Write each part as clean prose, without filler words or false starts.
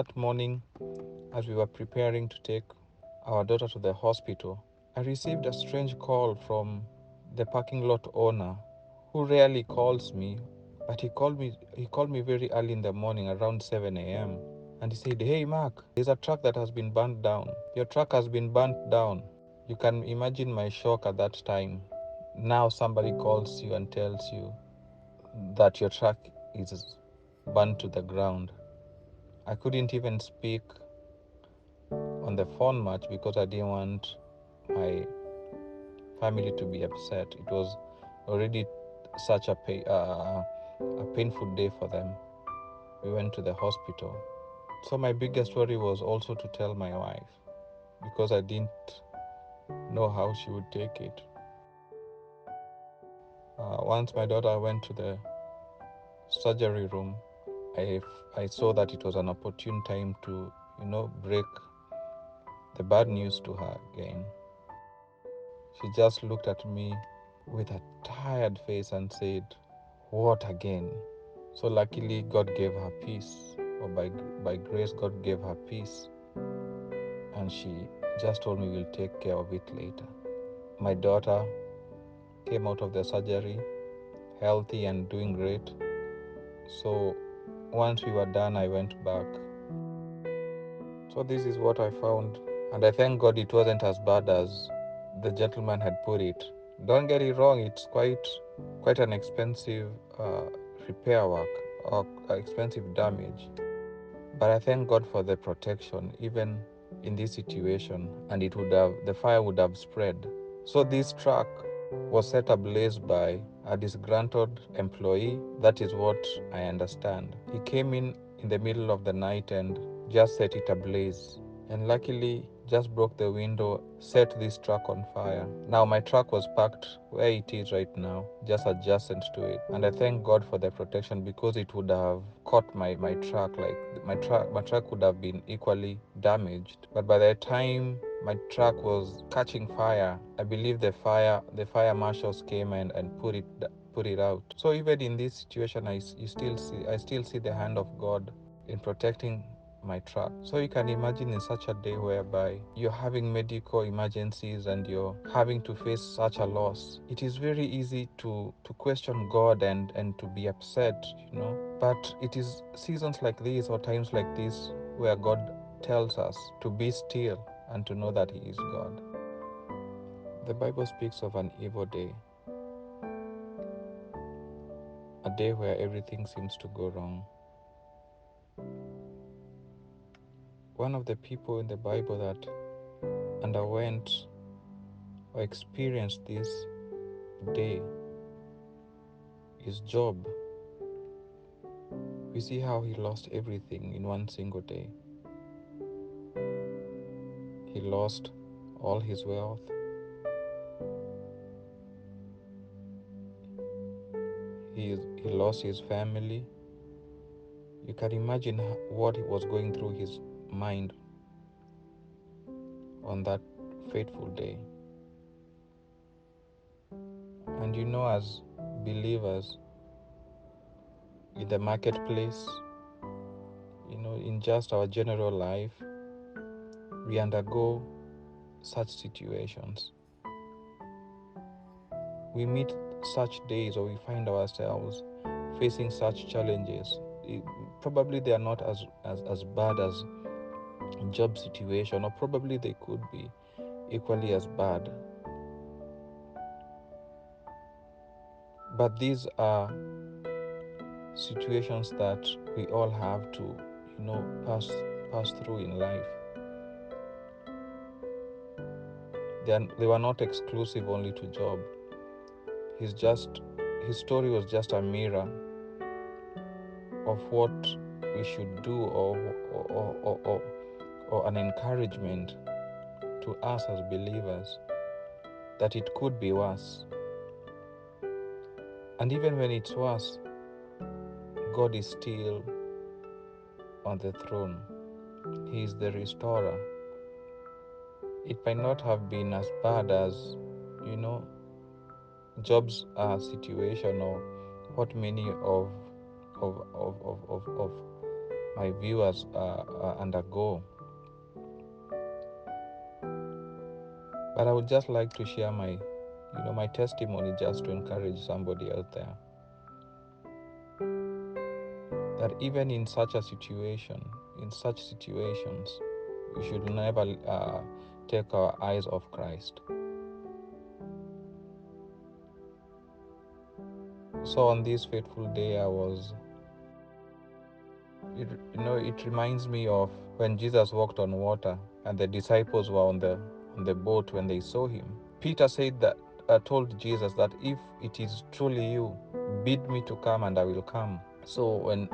that morning, as we were preparing to take our daughter to the hospital, I received a strange call from the parking lot owner, who rarely calls me, but he called me very early in the morning around 7 a.m. and he said, "Hey Mark, there's a truck that has been burnt down. Your truck has been burnt down." You can imagine my shock at that time. Now somebody calls you and tells you that your truck is burnt to the ground. I couldn't even speak on the phone much because I didn't want my family to be upset. It was already such a painful day for them. We went to the hospital. So my biggest worry was also to tell my wife, because I didn't know how she would take it. Once my daughter went to the surgery room, I saw that it was an opportune time to, break the bad news to her again. She just looked at me with a tired face and said, "What again?" So luckily, God gave her peace, or by grace, God gave her peace, and she just told me we'll take care of it later. My daughter came out of the surgery healthy and doing great. So once we were done, I went back. So this is what I found, and I thank God it wasn't as bad as the gentleman had put it. Don't get it wrong; it's quite an expensive repair work or expensive damage. But I thank God for the protection, even in this situation, and the fire would have spread. So this truck was set ablaze by a disgruntled employee. That is what I understand. He came in the middle of the night and just set it ablaze. And luckily, just broke the window, set this truck on fire. Now my truck was parked where it is right now, just adjacent to it. And I thank God for the protection, because it would have caught my truck. Like my truck would have been equally damaged. But by the time my truck was catching fire, I believe the fire marshals came and put it out. So even in this situation, I still see the hand of God in protecting my truck. So you can imagine, in such a day whereby you're having medical emergencies and you're having to face such a loss, it is very easy to question God and to be upset. But it is seasons like these or times like this where God tells us to be still and to know that He is God. The Bible speaks of an evil day, a day where everything seems to go wrong. One of the people in the Bible that underwent or experienced this day is Job. We see how he lost everything in one single day. He lost all his wealth. He lost his family. You can imagine what was going through his mind on that fateful day. And as believers in the marketplace, in just our general life, we undergo such situations. We meet such days, or we find ourselves facing such challenges. Probably they are not as bad as job situation, or probably they could be equally as bad. But these are situations that we all have to, pass through in life. They were not exclusive only to Job. His story was just a mirror of what we should do, or an encouragement to us as believers, that it could be worse. And even when it's worse, God is still on the throne. He is the restorer. It might not have been as bad as, Job's situation, or what many of my viewers undergo. But I would just like to share my testimony, just to encourage somebody out there that even in such situations, we should never take our eyes off Christ. So on this fateful day, it reminds me of when Jesus walked on water and the disciples were on the boat when they saw him. Peter told Jesus that if it is truly you, bid me to come and I will come. So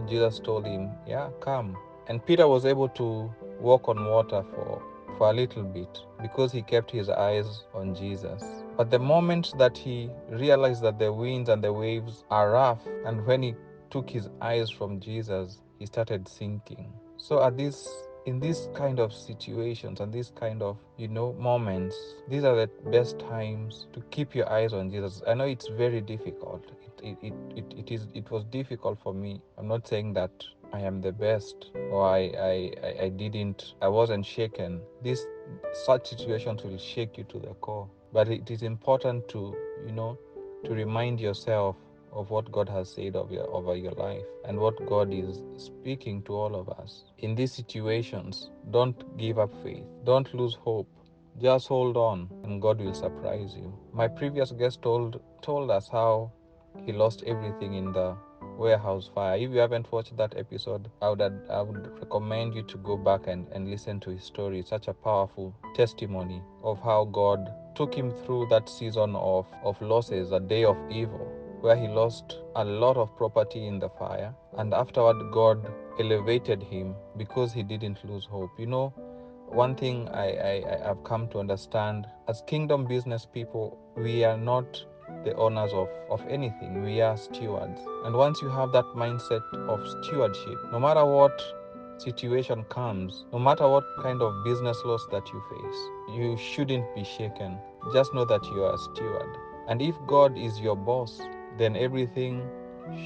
Jesus told him, yeah, come. And Peter was able to walk on water for a little bit because he kept his eyes on Jesus. But the moment that he realized that the winds and the waves are rough, and when he took his eyes from Jesus, he started sinking. So in these kind of situations and these kind of moments, these are the best times to keep your eyes on Jesus. I know it's very difficult. It was difficult for me. I'm not saying that I am the best, or I wasn't shaken. Such situations will shake you to the core. But it is important to remind yourself of what God has said over your life and what God is speaking to all of us. In these situations, don't give up faith. Don't lose hope. Just hold on and God will surprise you. My previous guest told us how he lost everything in the warehouse fire. If you haven't watched that episode, I would recommend you to go back and listen to his story. It's such a powerful testimony of how God took him through that season of losses, a day of evil, where he lost a lot of property in the fire. And afterward, God elevated him because he didn't lose hope. One thing I've come to understand, as kingdom business people, we are not the owners of anything. We are stewards. And once you have that mindset of stewardship, no matter what situation comes, no matter what kind of business loss that you face, you shouldn't be shaken. Just know that you are a steward. And if God is your boss, then everything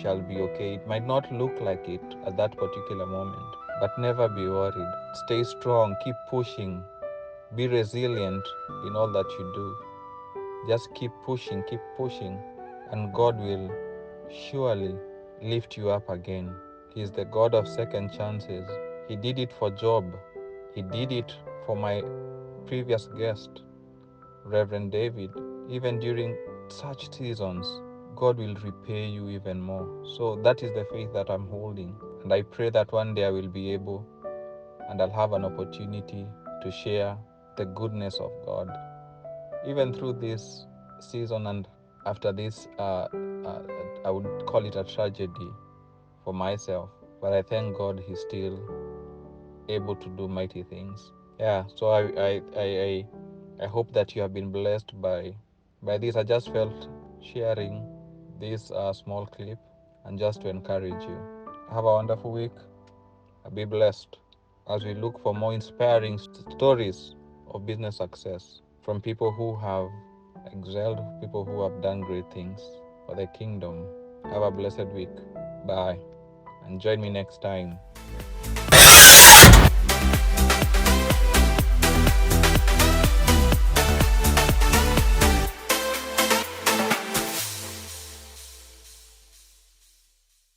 shall be okay. It might not look like it at that particular moment, but never be worried. Stay strong, keep pushing, be resilient in all that you do. Just keep pushing, and God will surely lift you up again. He is the God of second chances. He did it for Job. He did it for my previous guest, Reverend David. Even during such seasons, God will repay you even more. So that is the faith that I'm holding. And I pray that one day I will be able and I'll have an opportunity to share the goodness of God, even through this season and after this. I would call it a tragedy for myself, but I thank God He's still able to do mighty things. Yeah, so I hope that you have been blessed by this. I just felt sharing this small clip and just to encourage you. Have a wonderful week. Be blessed as we look for more inspiring stories of business success from people who have excelled, people who have done great things for the kingdom. Have a blessed week. Bye. And join me next time